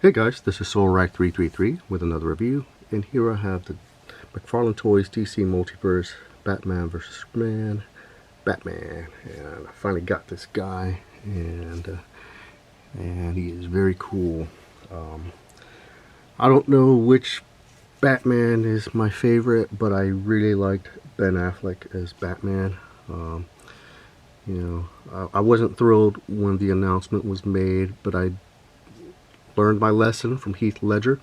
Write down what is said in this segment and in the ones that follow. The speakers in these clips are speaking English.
Hey guys, this is SoulRack333 with another review, and here I have the McFarlane Toys DC Multiverse Batman vs Superman Batman, and I finally got this guy, and he is very cool. I don't know which Batman is my favorite, but I really liked Ben Affleck as Batman. I wasn't thrilled when the announcement was made, but I learned my lesson from Heath Ledger,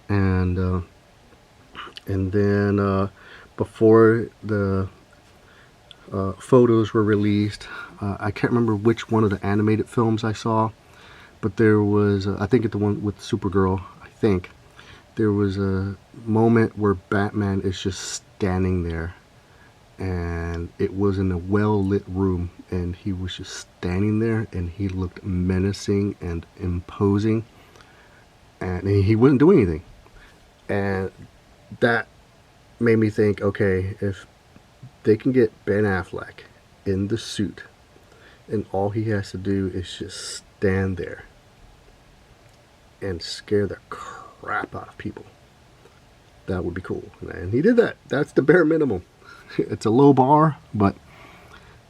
and then before the photos were released, I can't remember which one of the animated films I saw, but there was I think it's the one with Supergirl. I think there was a moment where Batman is just standing there, and it was in a well-lit room, and he was just standing there, and he looked menacing and imposing, and he wouldn't do anything. And that made me think, okay, if they can get Ben Affleck in the suit and all he has to do is just stand there and scare the crap out of people, that would be cool. And he did that. That's the bare minimum. It's a low bar, but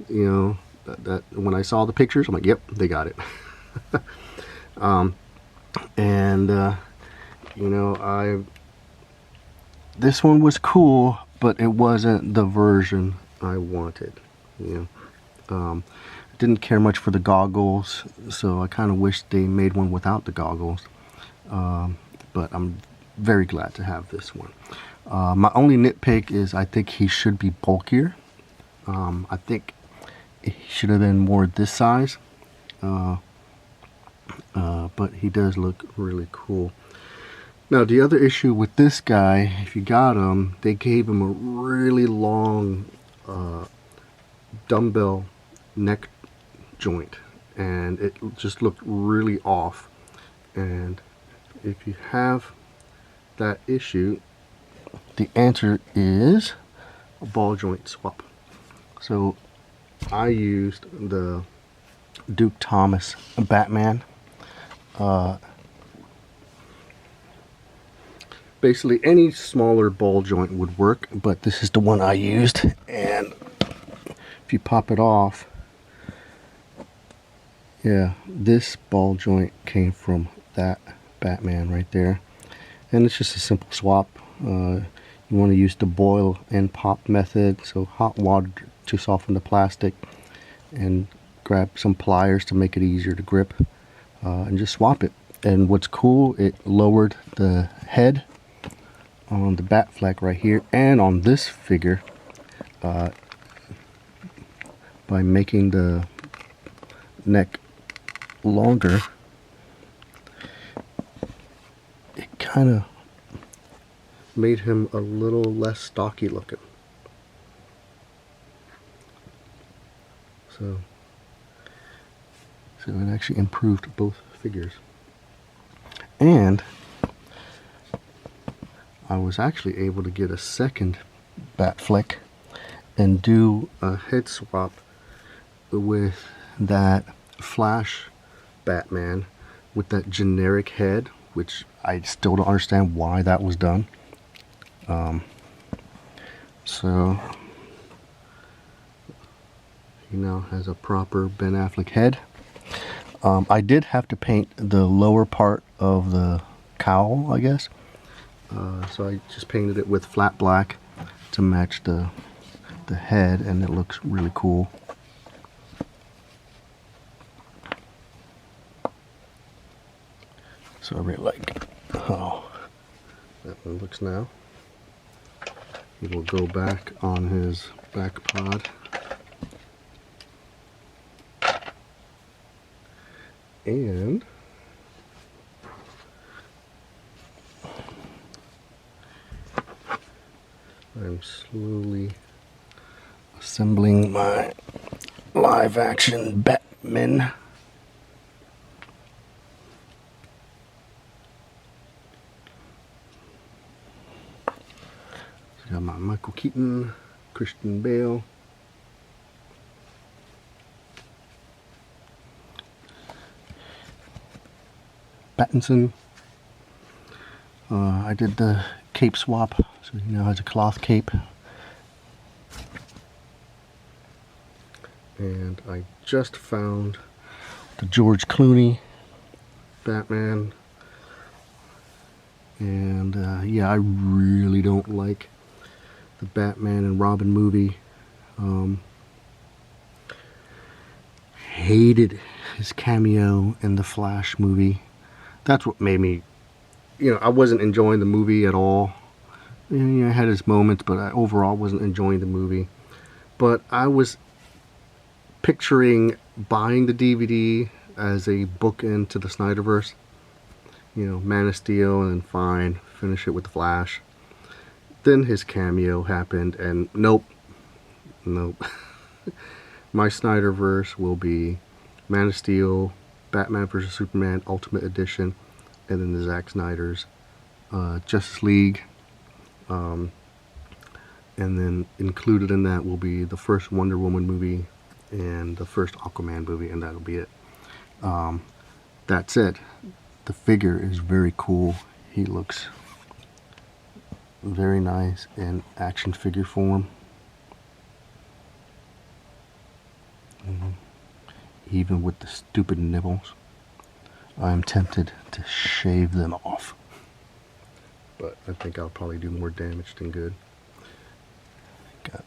you know, that when I saw the pictures, I'm like, yep, they got it. And you know, this one was cool, but it wasn't the version I wanted. You know, didn't care much for the goggles, so I kind of wish they made one without the goggles. But I'm very glad to have this one. My only nitpick is I think he should be bulkier. I think he should have been more this size. But he does look really cool. Now the other issue with this guy, if you got him, they gave him a really long dumbbell neck joint, and it just looked really off. And if you have that issue, the answer is a ball joint swap. So I used the Duke Thomas Batman. Basically any smaller ball joint would work, but this is the one I used, and if you pop it off, yeah, this ball joint came from that Batman right there. And it's just a simple swap. You want to use the boil and pop method, so hot water to soften the plastic, and grab some pliers to make it easier to grip, and just swap it. And what's cool, it lowered the head on the Batfleck right here and on this figure by making the neck longer. It kind of made him a little less stocky looking. So it actually improved both figures. And I was actually able to get a second Batfleck and do a head swap with that Flash Batman with that generic head, which I still don't understand why that was done. So he now has a proper Ben Affleck head. I did have to paint the lower part of the cowl, I guess. So I just painted it with flat black to match the head, and it looks really cool. So I really like how that one looks now. He will go back on his back pod. And I'm slowly assembling my live action Batman. So I got my Michael Keaton, Christian Bale, Pattinson, I did the cape swap, so he now has a cloth cape. And I just found the George Clooney Batman. And yeah, I really don't like the Batman and Robin movie. Hated his cameo in the Flash movie. That's what made me, I wasn't enjoying the movie at all. I had his moments, but I overall wasn't enjoying the movie. But I was picturing buying the DVD as a bookend to the Snyderverse. Man of Steel, and then fine, finish it with the Flash. Then his cameo happened, and nope. My Snyderverse will be Man of Steel, Batman vs. Superman Ultimate Edition, and then the Zack Snyder's Justice League. And then included in that will be the first Wonder Woman movie and the first Aquaman movie, and that'll be it. That's it. The figure is very cool. He looks very nice in action figure form. Even with the stupid nibbles, I'm tempted to shave them off. But I think I'll probably do more damage than good. Got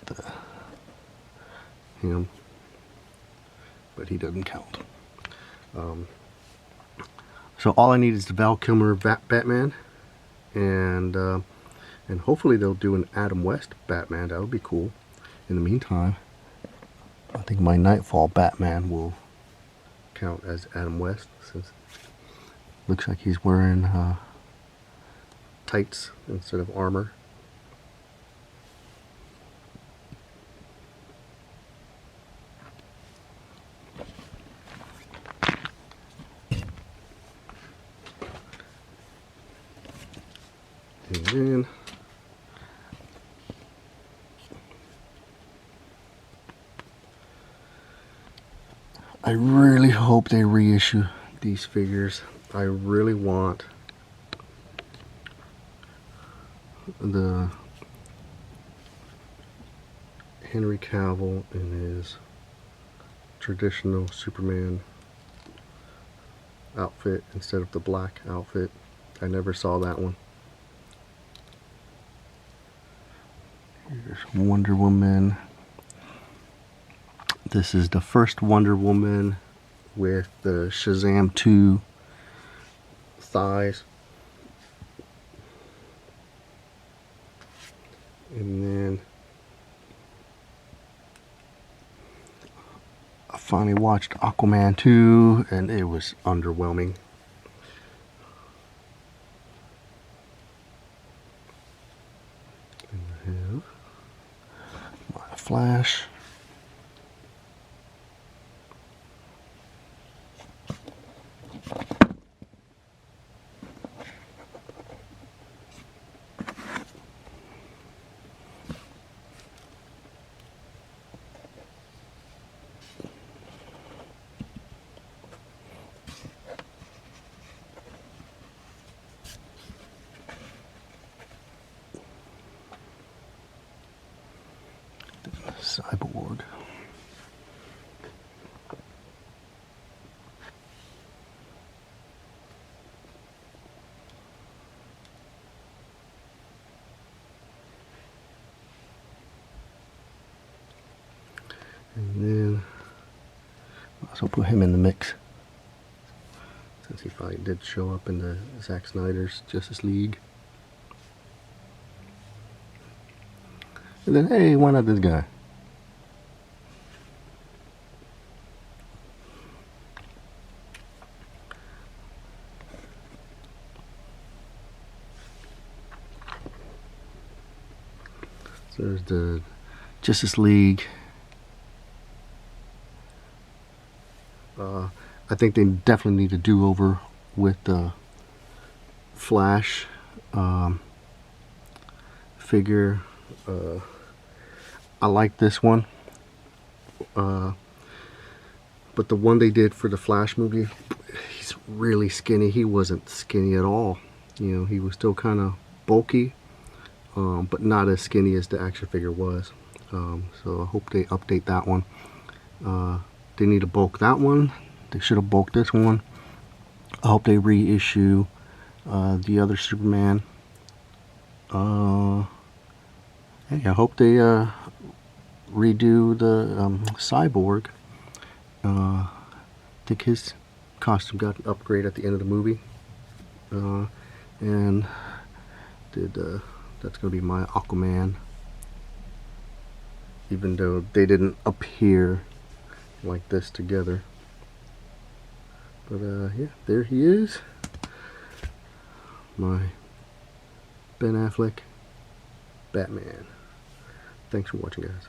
him, but he doesn't count. So all I need is the Val Kilmer Batman, and hopefully they'll do an Adam West Batman. That would be cool. In the meantime, I think my Nightfall Batman will count as Adam West, since it looks like he's wearing tights instead of armor. And then I really hope they reissue these figures. I really want the Henry Cavill in his traditional Superman outfit instead of the black outfit. I never saw that one. Here's Wonder Woman. This is the first Wonder Woman with the Shazam 2 thighs. And then I finally watched Aquaman 2, and it was underwhelming. And I have my Flash. Cyborg. And then I also put him in the mix, since he finally did show up in the Zack Snyder's Justice League. And then, hey, why not this guy? So there's the Justice League. I think they definitely need a do-over with the Flash figure. I like this one, but the one they did for the Flash movie, he's really skinny. He wasn't skinny at all You know, he was still kind of bulky, but not as skinny as the action figure was. So I hope they update that one. They need to bulk that one. They should have bulked this one. I hope they reissue the other Superman. Hey, I hope they redo the Cyborg. I think his costume got an upgrade at the end of the movie. And that's gonna be my Aquaman, even though they didn't appear like this together. But yeah, there he is, my Ben Affleck Batman. Thanks for watching, guys.